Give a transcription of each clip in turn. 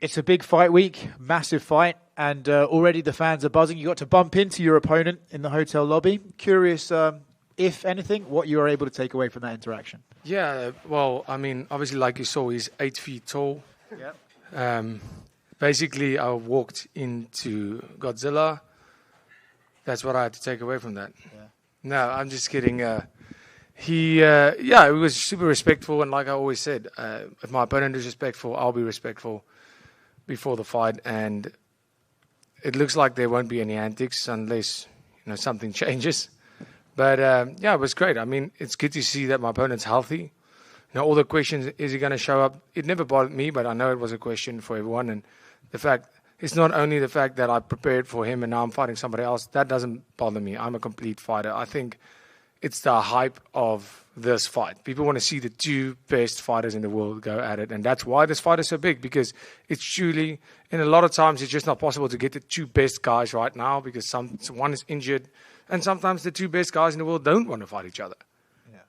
It's a big fight week, massive fight, and already the fans are buzzing. You got to bump into your opponent in the hotel lobby. Curious, if anything, what you were able to take away from that interaction. Yeah, well, I mean, obviously, like you saw, he's 8 feet tall. Yeah. Basically, I walked into Godzilla. That's what I had to take away from that. Yeah. No, I'm just kidding. He was super respectful, and like I always said, if my opponent is respectful, I'll be respectful before the fight, and it looks like there won't be any antics unless something changes. But it was great. I mean, it's good to see that my opponent's healthy. All the questions, is he going to show up? It never bothered me, but I know it was a question for everyone. And the fact, it's not only the fact that I prepared for him and now I'm fighting somebody else, that doesn't bother me. I'm a complete fighter. I think it's the hype of this fight. People want to see the two best fighters in the world go at it. And that's why this fight is so big, because it's truly, and a lot of times it's just not possible to get the two best guys right now because one is injured. And sometimes the two best guys in the world don't want to fight each other.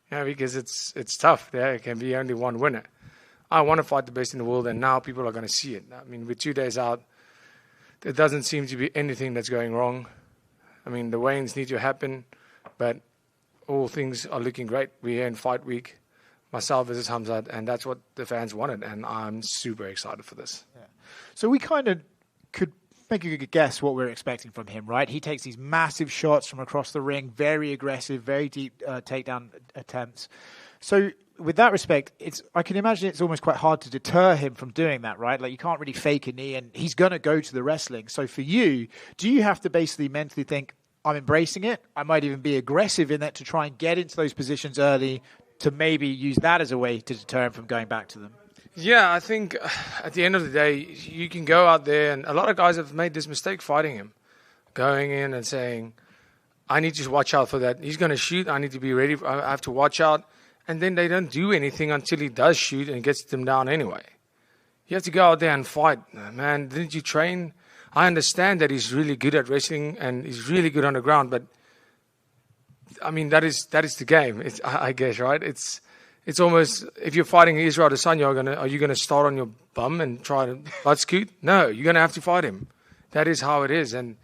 Because it's tough. There can be only one winner. I want to fight the best in the world, and now people are going to see it. I mean, with 2 days out, there doesn't seem to be anything that's going wrong. I mean, the weigh-ins need to happen, but all things are looking great. We're here in fight week, myself versus Khamzat, and that's what the fans wanted, and I'm super excited for this. Yeah. So we kind of could make a good guess what we're expecting from him, right? He takes these massive shots from across the ring, very aggressive, very deep takedown attempts. So with that respect, I can imagine it's almost quite hard to deter him from doing that, right? Like you can't really fake a knee, and he's going to go to the wrestling. So for you, do you have to basically mentally think, I'm embracing it, I might even be aggressive in that to try and get into those positions early to maybe use that as a way to deter him from going back to them? Yeah, I think at the end of the day, you can go out there, and a lot of guys have made this mistake fighting him, going in and saying, I need to watch out for that. He's going to shoot. I need to be ready. I have to watch out. And then they don't do anything until he does shoot and gets them down anyway. You have to go out there and fight. Man, didn't you train? I understand that he's really good at wrestling and he's really good on the ground, but I mean, that is the game, I guess, right? It's almost, if you're fighting Israel Adesanya, are you going to start on your bum and try to butt scoot? No, you're going to have to fight him. That is how it is. And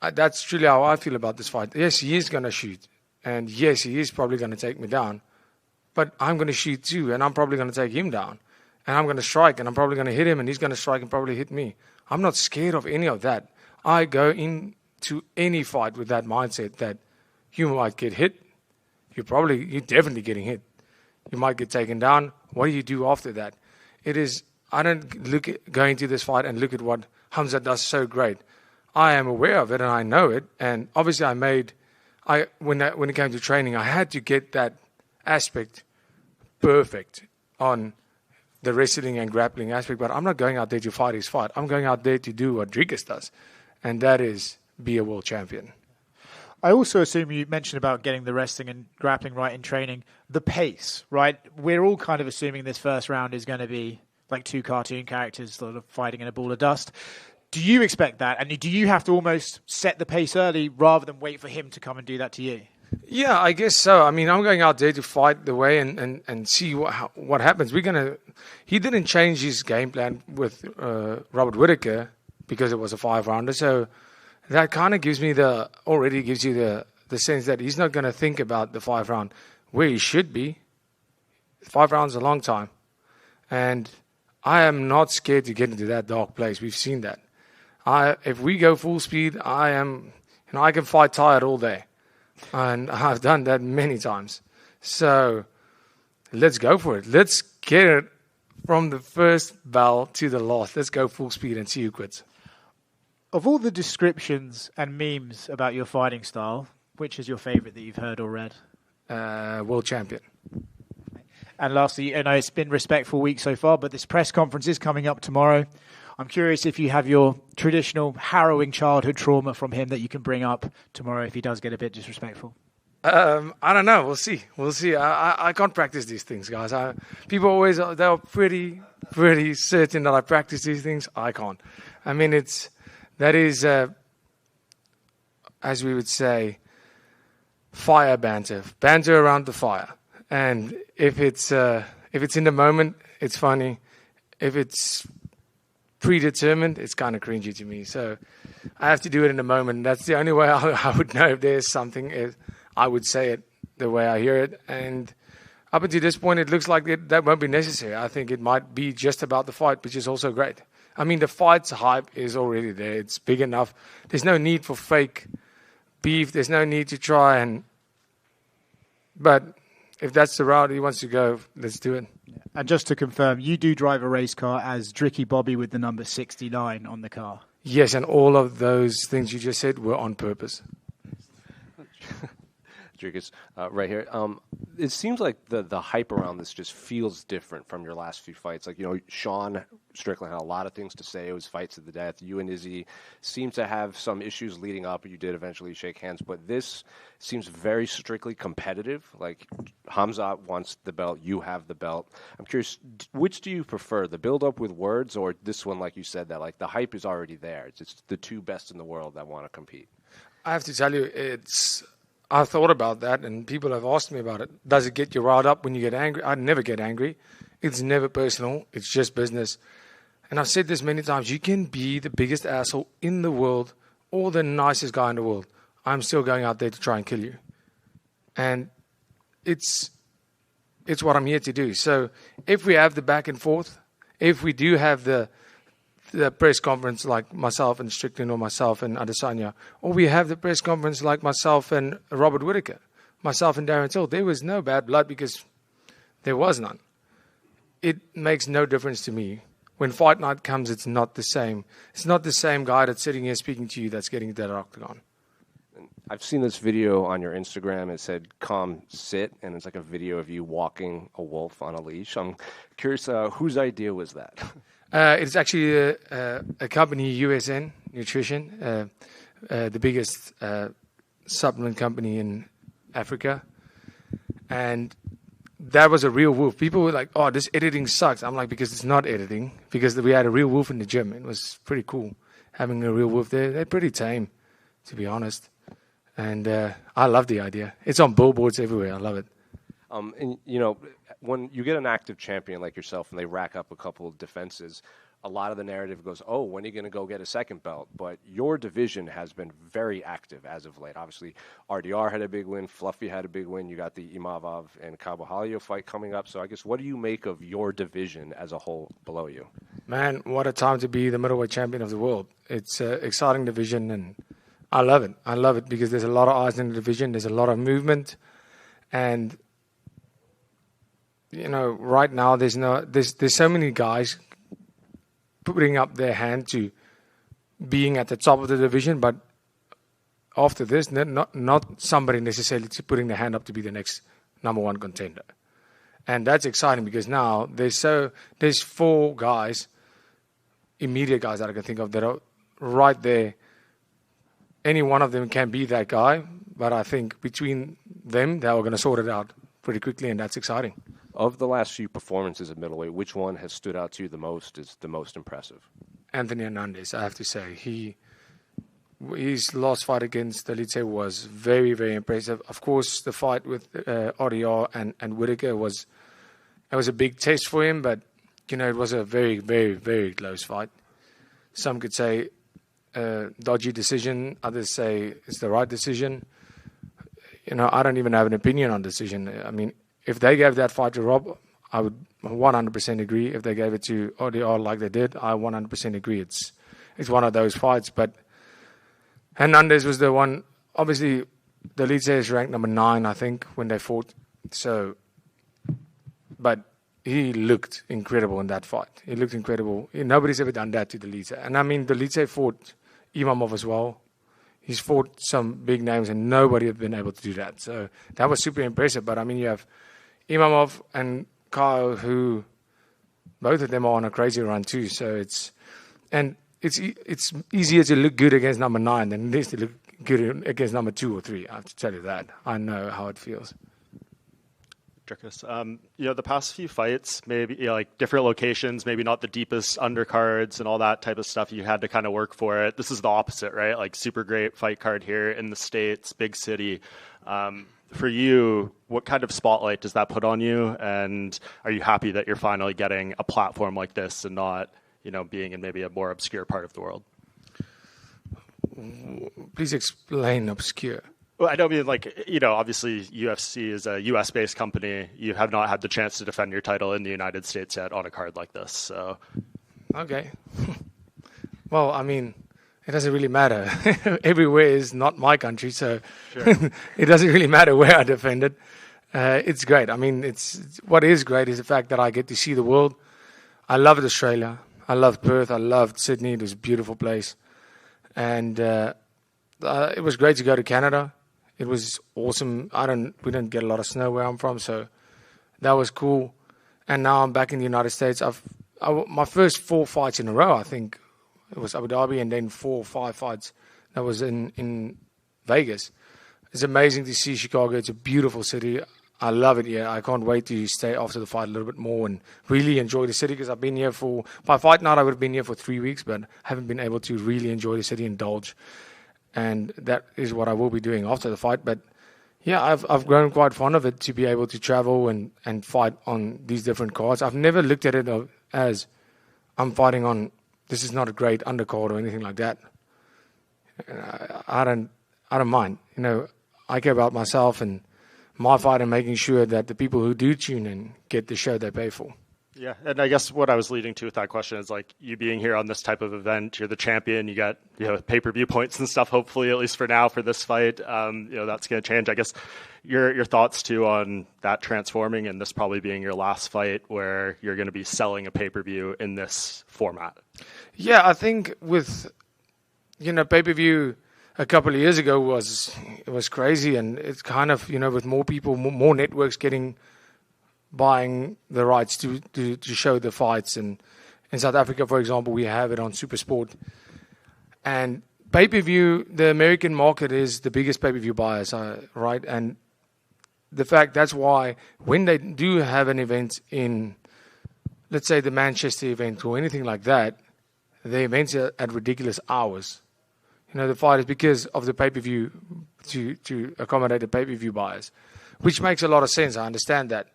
that's truly how I feel about this fight. Yes, he is going to shoot. And yes, he is probably going to take me down. But I'm going to shoot too, and I'm probably going to take him down. And I'm going to strike, and I'm probably going to hit him, and he's going to strike and probably hit me. I'm not scared of any of that. I go into any fight with that mindset that you might get hit. You're definitely getting hit. You might get taken down. What do you do after that? I don't go into this fight and look at what Khamzat does so great. I am aware of it and I know it. And obviously when it came to training, I had to get that aspect perfect on the wrestling and grappling aspect. But I'm not going out there to fight his fight. I'm going out there to do what Dricus does. And that is be a world champion. I also assume you mentioned about getting the wrestling and grappling right in training. The pace, right? We're all kind of assuming this first round is going to be like two cartoon characters sort of fighting in a ball of dust. Do you expect that? And do you have to almost set the pace early rather than wait for him to come and do that to you? Yeah, I guess so. I mean, I'm going out there to fight the way and see what happens. He didn't change his game plan with Robert Whittaker because it was a 5-rounder. So that kind of gives you the sense that he's not going to think about the 5 round where he should be. 5 rounds is a long time. And I am not scared to get into that dark place. We've seen that. If we go full speed, I can fight tired all day. And I've done that many times. So let's go for it. Let's get it from the first bell to the last. Let's go full speed and see who quits. Of all the descriptions and memes about your fighting style, which is your favorite that you've heard or read? World champion. And lastly, I know it's been a respectful week so far, but this press conference is coming up tomorrow. I'm curious if you have your traditional harrowing childhood trauma from him that you can bring up tomorrow if he does get a bit disrespectful. I don't know. We'll see. I can't practice these things, guys. People they're pretty certain that I practice these things. I can't. I mean, that is, as we would say, fire banter around the fire. And if it's in the moment, it's funny. If it's predetermined, it's kind of cringy to me. So I have to do it in the moment. That's the only way I would know if there's something. I would say it the way I hear it. And up until this point, it looks like that won't be necessary. I think it might be just about the fight, which is also great. I mean, the fight's hype is already there. It's big enough. There's no need for fake beef. There's no need to try and... But if that's the route he wants to go, let's do it. And just to confirm, you do drive a race car as Dricky Bobby with the number 69 on the car? Yes, and all of those things you just said were on purpose. Dricus, right here. It seems like the hype around this just feels different from your last few fights. Like, Sean Strickland had a lot of things to say. It was fights to the death. You and Izzy seem to have some issues leading up. You did eventually shake hands, but this seems very strictly competitive. Like, Khamzat wants the belt. You have the belt. I'm curious, which do you prefer, the build-up with words or this one, like you said, that like the hype is already there? It's just the two best in the world that want to compete. I have to tell you, I thought about that, and people have asked me about it. Does it get you riled up when you get angry? I never get angry. It's never personal. It's just business. And I've said this many times. You can be the biggest asshole in the world or the nicest guy in the world. I'm still going out there to try and kill you. And it's what I'm here to do. So if we have the back and forth, if we do have the press conference like myself and Strickland or myself and Adesanya, or we have the press conference like myself and Robert Whittaker, myself and Darren Till, there was no bad blood because there was none. It makes no difference to me. When fight night comes, it's not the same. It's not the same guy that's sitting here speaking to you that's getting to that octagon. I've seen this video on your Instagram. It said, "Calm, sit," and it's like a video of you walking a wolf on a leash. I'm curious, whose idea was that? It's actually a company, USN Nutrition, the biggest supplement company in Africa. And that was a real wolf. People were like, "Oh, this editing sucks." I'm like, because it's not editing. Because we had a real wolf in the gym. It was pretty cool having a real wolf there. They're pretty tame, to be honest. And I love the idea. It's on billboards everywhere. I love it. And, when you get an active champion like yourself and they rack up a couple of defenses, a lot of the narrative goes, oh, when are you going to go get a second belt? But your division has been very active as of late. Obviously, RDR had a big win. Fluffy had a big win. You got the Imavov and Carvalho fight coming up. So I guess, what do you make of your division as a whole below you? Man, what a time to be the middleweight champion of the world. It's an exciting division, and I love it. I love it because there's a lot of eyes in the division. There's a lot of movement. And right now there's so many guys putting up their hand to being at the top of the division, but after this, not somebody necessarily putting their hand up to be the next number one contender. And that's exciting because now there's 4 guys, immediate guys that I can think of that are right there. Any one of them can be that guy, but I think between them, they are going to sort it out pretty quickly, and that's exciting. Of the last few performances at middleweight, which one has stood out to you the most, is the most impressive? Anthony Hernandez, I have to say. His last fight against Dolidze was very, very impressive. Of course, the fight with RDR and Whittaker was a big test for him, but, it was a very, very, very close fight. Some could say dodgy decision. Others say it's the right decision. I don't even have an opinion on decision. I mean, if they gave that fight to Rob, I would 100% agree. If they gave it to RDR like they did, I 100% agree. It's one of those fights. But Hernandez was the one. Obviously, Dolidze is ranked number 9, I think, when they fought. But he looked incredible in that fight. He looked incredible. Nobody's ever done that to Dolidze. And I mean, Dolidze fought Imavov as well. He's fought some big names, and nobody has been able to do that. So that was super impressive. But I mean, you have Imavov and Kyle, who both of them are on a crazy run too. So it's easier to look good against number 9 than it is to look good against number 2 or 3. I have to tell you that. I know how it feels. Dricus, the past few fights, maybe like different locations, maybe not the deepest undercards and all that type of stuff. You had to kind of work for it. This is the opposite, right? Like super great fight card here in the States, big city. For you, what kind of spotlight does that put on you? And are you happy that you're finally getting a platform like this and not, being in maybe a more obscure part of the world? Please explain obscure. Well, I don't mean obviously UFC is a US-based company. You have not had the chance to defend your title in the United States yet on a card like this. So, okay. Well, I mean, it doesn't really matter. Everywhere is not my country, so sure. It doesn't really matter where I defend it. It's great. I mean, what is great is the fact that I get to see the world. I loved Australia. I loved Perth. I loved Sydney. It was a beautiful place. And it was great to go to Canada. It was awesome. We don't get a lot of snow where I'm from, so that was cool. And now I'm back in the United States. My first 4 fights in a row, I think, it was Abu Dhabi, and then 4 or 5 fights. That was in Vegas. It's amazing to see Chicago. It's a beautiful city. I love it here. I can't wait to stay after the fight a little bit more and really enjoy the city, because I've been here by fight night I would have been here for 3 weeks, but haven't been able to really enjoy the city, indulge. And that is what I will be doing after the fight. But yeah, I've grown quite fond of it, to be able to travel and fight on these different cards. I've never looked at it as I'm fighting on, this is not a great undercard or anything like that. I don't mind. I care about myself and my fight and making sure that the people who do tune in get the show they pay for. Yeah, and I guess what I was leading to with that question is you being here on this type of event, you're the champion, you got pay-per-view points and stuff, hopefully, at least for now, for this fight. That's going to change. I guess your thoughts too on that transforming and this probably being your last fight where you're going to be selling a pay-per-view in this format. Yeah, I think with pay-per-view a couple of years ago was crazy, and it's kind of with more people, more networks buying the rights to show the fights. And in South Africa, for example, we have it on SuperSport. And pay-per-view, the American market is the biggest pay-per-view buyers, right? And the fact that's why when they do have an event in, let's say, the Manchester event or anything like that, the events are at ridiculous hours. The fight is because of the pay-per-view to accommodate the pay-per-view buyers, which makes a lot of sense. I understand that.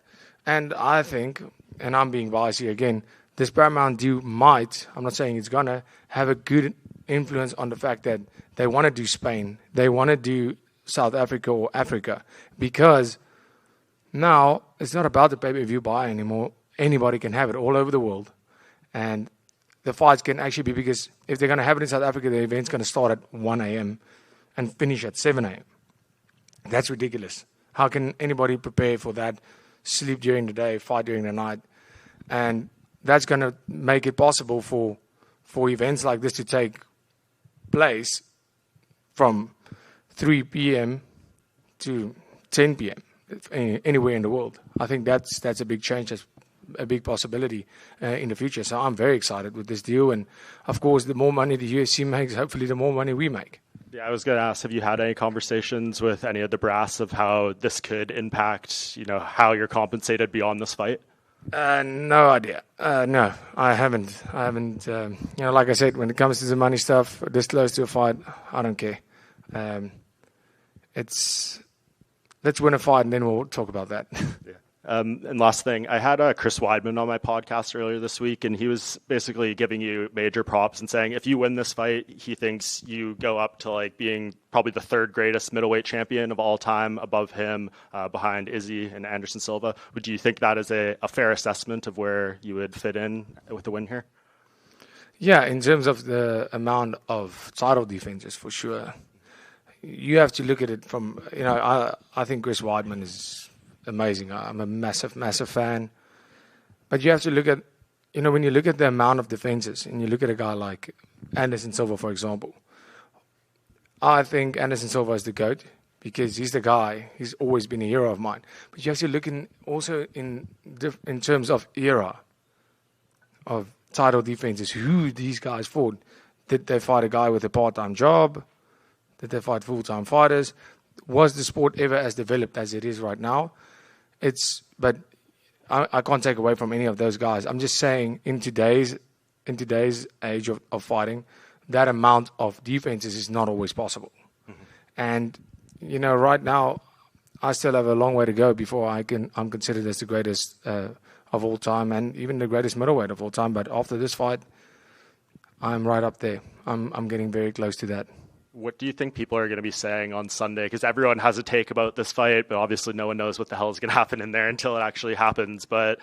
And I think, and I'm being biased here again, this Paramount deal might, I'm not saying it's going to, have a good influence on the fact that they want to do Spain, they want to do South Africa or Africa, because now it's not about the pay-per-view buy anymore. Anybody can have it all over the world. And the fights can actually be, because if they're going to have it in South Africa, the event's going to start at 1 a.m. and finish at 7 a.m. That's ridiculous. How can anybody prepare for that? Sleep during the day, fight during the night. And that's going to make it possible for events like this to take place from 3 p.m. to 10 p.m. anywhere in the world. I think that's a big change, that's a big possibility in the future. So I'm very excited with this deal. And, of course, the more money the UFC makes, hopefully the more money we make. Yeah, I was going to ask, have you had any conversations with any of the brass of how this could impact, how you're compensated beyond this fight? No idea. No, I haven't. Like I said, when it comes to the money stuff, this close to a fight, I don't care. Let's win a fight and then we'll talk about that. Yeah. And last thing, I had Chris Weidman on my podcast earlier this week, and he was basically giving you major props and saying if you win this fight, he thinks you go up to being probably the 3rd greatest middleweight champion of all time, above him, behind Izzy and Anderson Silva. Would you think that is a fair assessment of where you would fit in with the win here? Yeah, in terms of the amount of title defenses, for sure. You have to look at it from, I think Chris Weidman is amazing. I'm a massive, massive fan. But you have to look at, when you look at the amount of defenses and you look at a guy like Anderson Silva, for example, I think Anderson Silva is the GOAT because he's the guy. He's always been a hero of mine. But you have to look also in terms of era of title defenses, who these guys fought. Did they fight a guy with a part-time job? Did they fight full-time fighters? Was the sport ever as developed as it is right now? But I can't take away from any of those guys. I'm just saying in today's age of fighting, that amount of defenses is not always possible. Mm-hmm. And, right now, I still have a long way to go before I'm considered as the greatest of all time and even the greatest middleweight of all time. But after this fight, I'm right up there. I'm getting very close to that. What do you think people are going to be saying on Sunday? Because everyone has a take about this fight, but obviously no one knows what the hell is going to happen in there until it actually happens. But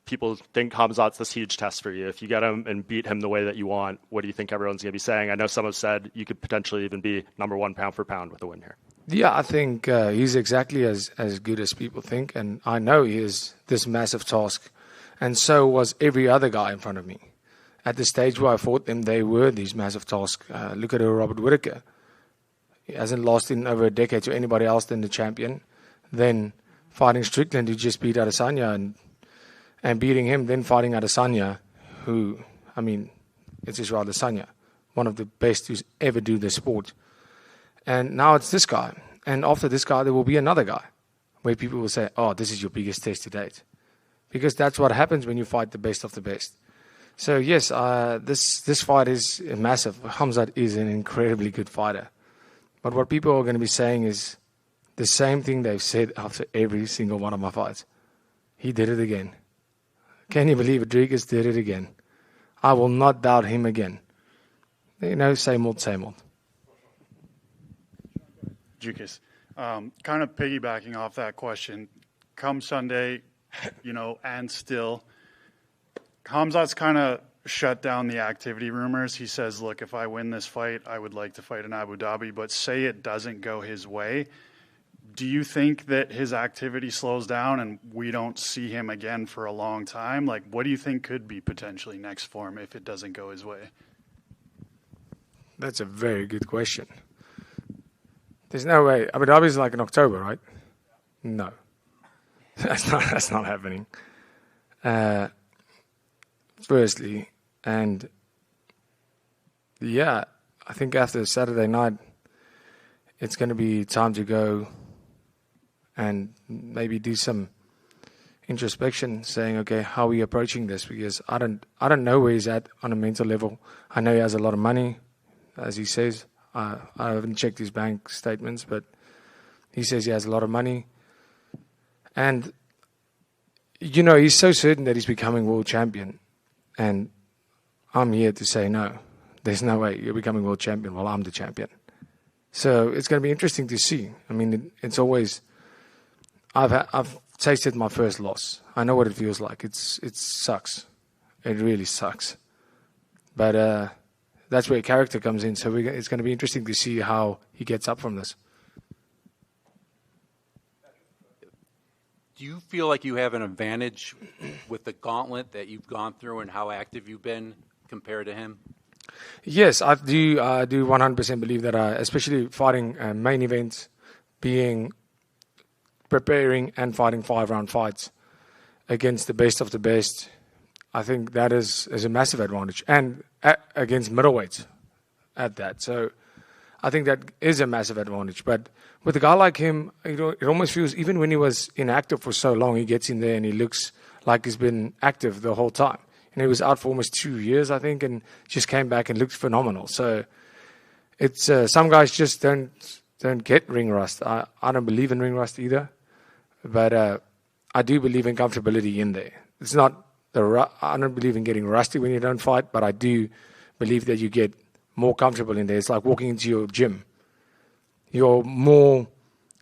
people think Khamzat's this huge test for you. If you get him and beat him the way that you want, what do you think everyone's going to be saying? I know some have said you could potentially even be number one pound for pound with a win here. Yeah, I think he's exactly as good as people think. And I know he is this massive task. And so was every other guy in front of me. At the stage where I fought them, they were these massive tasks. Look at Robert Whittaker. He hasn't lost in over a decade to anybody else than the champion. Then fighting Strickland, who just beat Adesanya, and beating him, then fighting Adesanya, who, I mean, it's Israel Adesanya, one of the best who's ever do the sport. And now it's this guy. And after this guy, there will be another guy where people will say, oh, this is your biggest test to date. Because that's what happens when you fight the best of the best. So, yes, this fight is massive. Khamzat is an incredibly good fighter. But what people are going to be saying is the same thing they've said after every single one of my fights. He did it again. Can you believe it? Dricus did it again. I will not doubt him again. You know, same old, same old. Dricus, kind of piggybacking off that question, come Sunday, and still, Khamzat's kind of shut down the activity rumors. He says, look, if I win this fight, I would like to fight in Abu Dhabi, but say it doesn't go his way. Do you think that his activity slows down and we don't see him again for a long time? Like, what do you think could be potentially next for him if it doesn't go his way? That's a very good question. There's no way. Abu Dhabi is like in October, right? No. That's not happening. Firstly, and yeah, I think after Saturday night, it's going to be time to go and maybe do some introspection, saying, okay, how are we approaching this? Because I don't know where he's at on a mental level. I know he has a lot of money, as he says. I haven't checked his bank statements, but he says he has a lot of money. And, he's so certain that he's becoming world champion. And I'm here to say, no, there's no way you're becoming world champion while I'm the champion. So it's going to be interesting to see. I mean, it's always, I've tasted my first loss. I know what it feels like. It sucks. It really sucks. But that's where character comes in. So it's going to be interesting to see how he gets up from this. Do you feel like you have an advantage with the gauntlet that you've gone through and how active you've been compared to him? Yes, I do 100% believe that, especially fighting main events, preparing and fighting 5-round fights against the best of the best, I think that is a massive advantage. And against middleweights at that. So I think that is a massive advantage. But with a guy like him, it almost feels, even when he was inactive for so long, he gets in there and he looks like he's been active the whole time. And he was out for almost 2 years, I think, and just came back and looked phenomenal. So it's some guys just don't get ring rust. I don't believe in ring rust either, but I do believe in comfortability in there. It's not I don't believe in getting rusty when you don't fight, but I do believe that you get more comfortable in there. It's like walking into your gym. You're more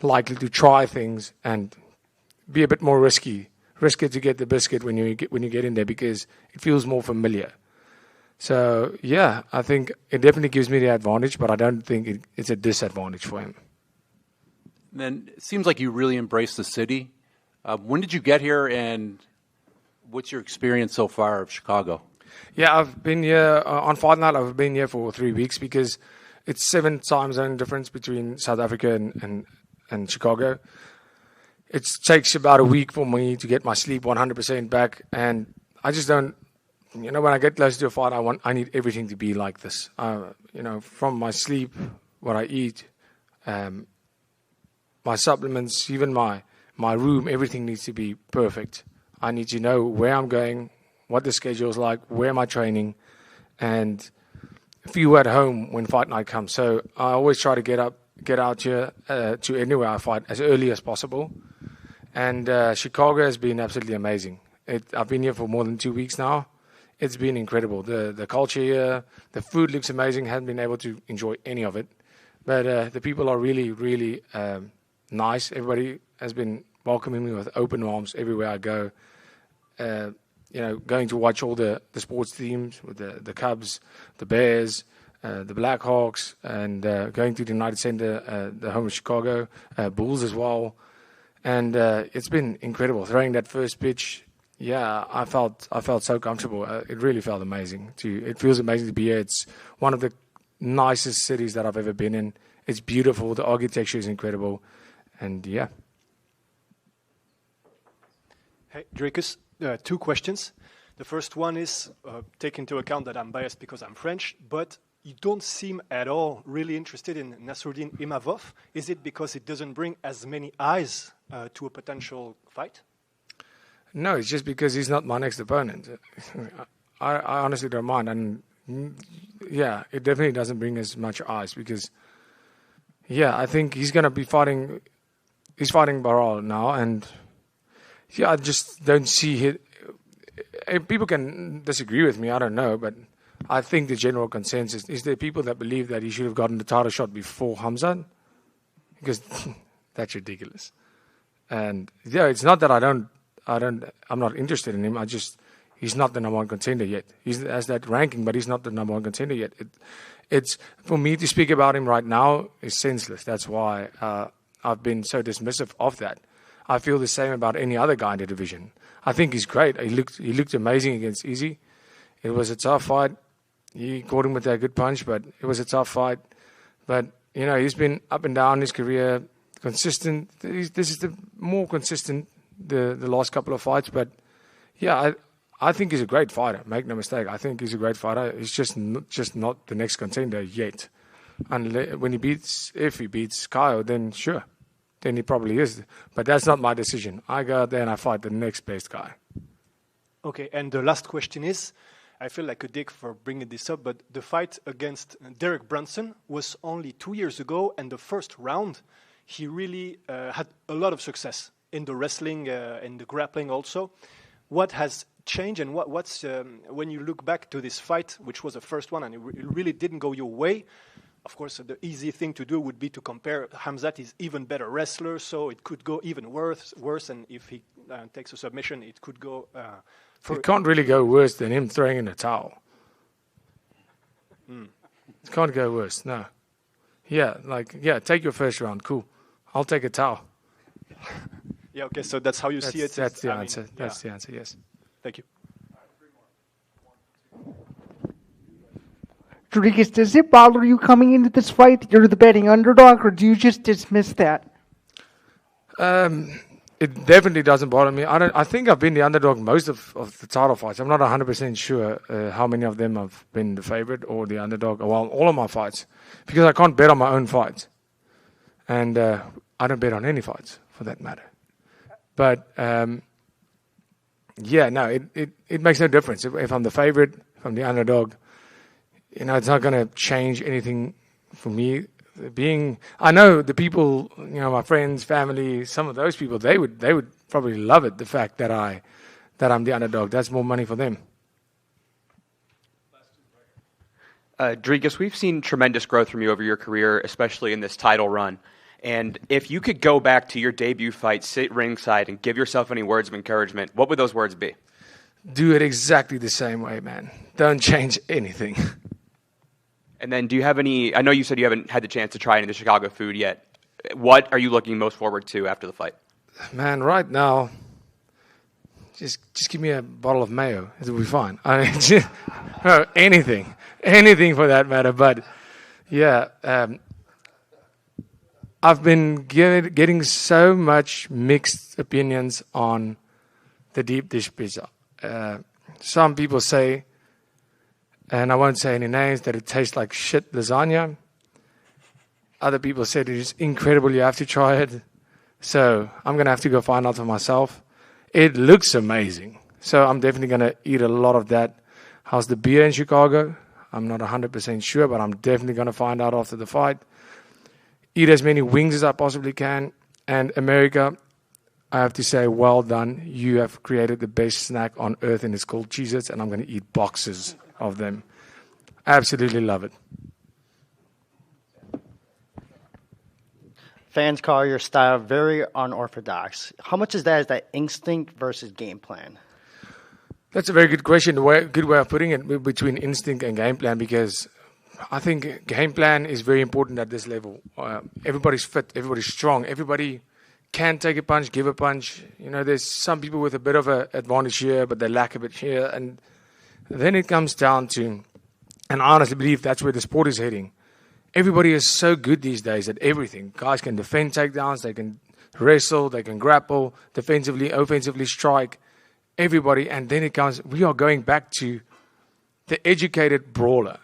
likely to try things and be a bit more risky to get the biscuit when you get in there, because it feels more familiar. So yeah, I think it definitely gives me the advantage, but I don't think it's a disadvantage for him. And then it seems like you really embrace the city. When did you get here, and what's your experience so far of Chicago? Yeah, I've been here on Fight Night. I've been here for 3 weeks because it's 7 time zone difference between South Africa and Chicago. It takes about a week for me to get my sleep 100% back, and I just don't. When I get close to a fight, I need everything to be like this. From my sleep, what I eat, my supplements, even my room, everything needs to be perfect. I need to know where I'm going, what the schedule is like, where am I training, and feel at home when fight night comes. So I always try to get out here to anywhere I fight as early as possible. And Chicago has been absolutely amazing. I've been here for more than 2 weeks now. it's been incredible. The culture here, the food looks amazing. Haven't been able to enjoy any of it, but the people are really, really nice. Everybody has been welcoming me with open arms everywhere I go. Going to watch all the sports teams with the Cubs, the Bears, the Blackhawks, and going to the United Center, the home of Chicago Bulls as well. And it's been incredible. Throwing that first pitch, I felt so comfortable. It really felt amazing. It feels amazing to be here. It's one of the nicest cities that I've ever been in. It's beautiful. The architecture is incredible. And yeah. Hey, Dricus, 2 questions. The first one is, take into account that I'm biased because I'm French, but you don't seem at all really interested in Nassourdine Imavov. Is it because it doesn't bring as many eyes to a potential fight? No, it's just because he's not my next opponent. I honestly don't mind. And it definitely doesn't bring as much eyes because, I think he's going to be fighting. He's fighting Barral now, and I just don't see it. People can disagree with me, I don't know, but I think the general consensus is there people that believe that he should have gotten the title shot before Khamzat, because that's ridiculous. And it's not that I'm not interested in him. He's not the number 1 contender yet. He has that ranking, but he's not the number 1 contender yet. It's for me to speak about him right now is senseless. That's why I've been so dismissive of that. I feel the same about any other guy in the division. I think he's great. He looked amazing against Izzy. It was a tough fight. He caught him with that good punch, but it was a tough fight. But he's been up and down in his career, consistent. This is the more consistent the last couple of fights. But I think he's a great fighter. Make no mistake. I think he's a great fighter. He's just not the next contender yet. And if he beats Kyle, then sure. Then he probably is. But that's not my decision. I go out there and I fight the next best guy. Okay, and the last question is, I feel like a dick for bringing this up, but the fight against Derek Brunson was only 2 years ago, and the first round, he really had a lot of success in the wrestling, in the grappling also. What has changed, and what's when you look back to this fight, which was the first one, and it really didn't go your way? Of course, the easy thing to do would be to compare. Khamzat is even better wrestler, so it could go even worse. And if he takes a submission, it could go. It can't really go worse than him throwing in a towel. It can't go worse. No. Take your first round. Cool. I'll take a towel. Okay. So that's how you see it. That's the answer. That's the answer. Yes. Thank you. Dricus, does it bother you coming into this fight? You're the betting underdog, or do you just dismiss that? It definitely doesn't bother me. I think I've been the underdog most of the title fights. I'm not 100% sure how many of them I've been the favorite or the underdog. Well, all of my fights, because I can't bet on my own fights, and I don't bet on any fights for that matter. But it makes no difference if I'm the favorite, if I'm the underdog. It's not going to change anything for me. I know the people, my friends, family, some of those people, they would probably love it, the fact that I'm the underdog. That's more money for them. Dricus, we've seen tremendous growth from you over your career, especially in this title run. And if you could go back to your debut fight, sit ringside, and give yourself any words of encouragement, what would those words be? Do it exactly the same way, man. Don't change anything. And then do you have any, I know you said you haven't had the chance to try any of the Chicago food yet. What are you looking most forward to after the fight? Man, right now, just give me a bottle of mayo. It'll be fine. Anything for that matter. But I've been getting so much mixed opinions on the deep dish pizza. Some people say, and I won't say any names, that it tastes like shit lasagna. Other people said it is incredible, you have to try it. So I'm going to have to go find out for myself. It looks amazing. So I'm definitely going to eat a lot of that. How's the beer in Chicago? I'm not 100% sure, but I'm definitely going to find out after the fight. Eat as many wings as I possibly can. And America, I have to say, well done. You have created the best snack on earth, and it's called Cheez-Its, and I'm going to eat boxes of them. Absolutely love it. Fans call your style very unorthodox. How much is that instinct versus game plan? That's a very good question. Good way of putting it, between instinct and game plan, because I think game plan is very important at this level. Everybody's fit, everybody's strong, everybody can take a punch, give a punch. You know, there's some people with a bit of an advantage here, but they lack a bit here. And then it comes down to, and I honestly believe that's where the sport is heading. Everybody is so good these days at everything. Guys can defend takedowns, they can wrestle, they can grapple, defensively, offensively strike. Everybody, and then it comes, we are going back to the educated brawler.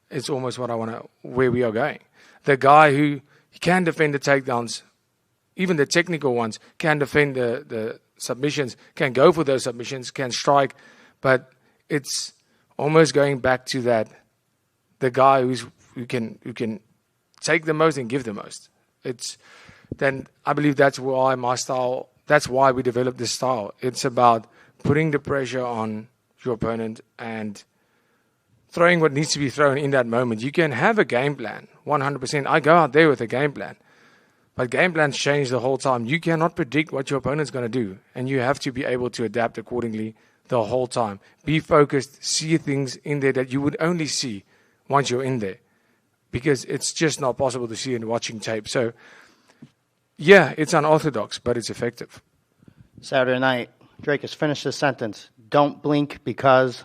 It's almost where we are going. The guy who can defend the takedowns, even the technical ones, can defend the submissions, can go for those submissions, can strike, but it's almost going back to that, the guy who can take the most and give the most. Then I believe that's why that's why we developed this style. It's about putting the pressure on your opponent and throwing what needs to be thrown in that moment. You can have a game plan, 100%. I go out there with a game plan. But game plans change the whole time. You cannot predict what your opponent's going to do. And you have to be able to adapt accordingly the whole time. Be focused. See things in there that you would only see once you're in there. Because it's just not possible to see in watching tape. So, yeah, it's unorthodox, but it's effective. Saturday night, Dricus, finish this sentence. Don't blink because...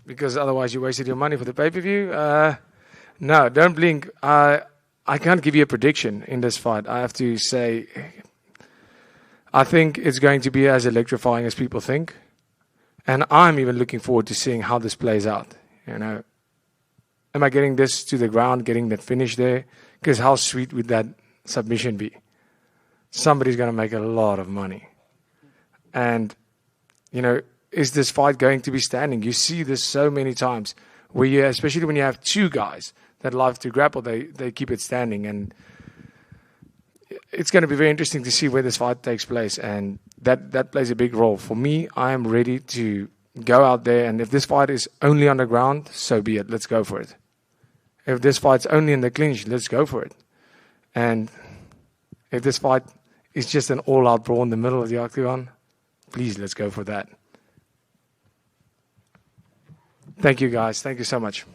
Because otherwise you wasted your money for the pay-per-view? No, don't blink. I can't give you a prediction in this fight. I have to say, I think it's going to be as electrifying as people think. And I'm even looking forward to seeing how this plays out. You know, am I getting this to the ground, getting that finish there? Because how sweet would that submission be? Somebody's going to make a lot of money. And, you know, is this fight going to be standing? You see this so many times, where especially when you have two guys that love to grapple, they keep it standing. And it's going to be very interesting to see where this fight takes place. And that plays a big role. For me, I am ready to go out there. And if this fight is only on the ground, so be it. Let's go for it. If this fight's only in the clinch, let's go for it. And if this fight is just an all-out brawl in the middle of the octagon, please, let's go for that. Thank you, guys. Thank you so much.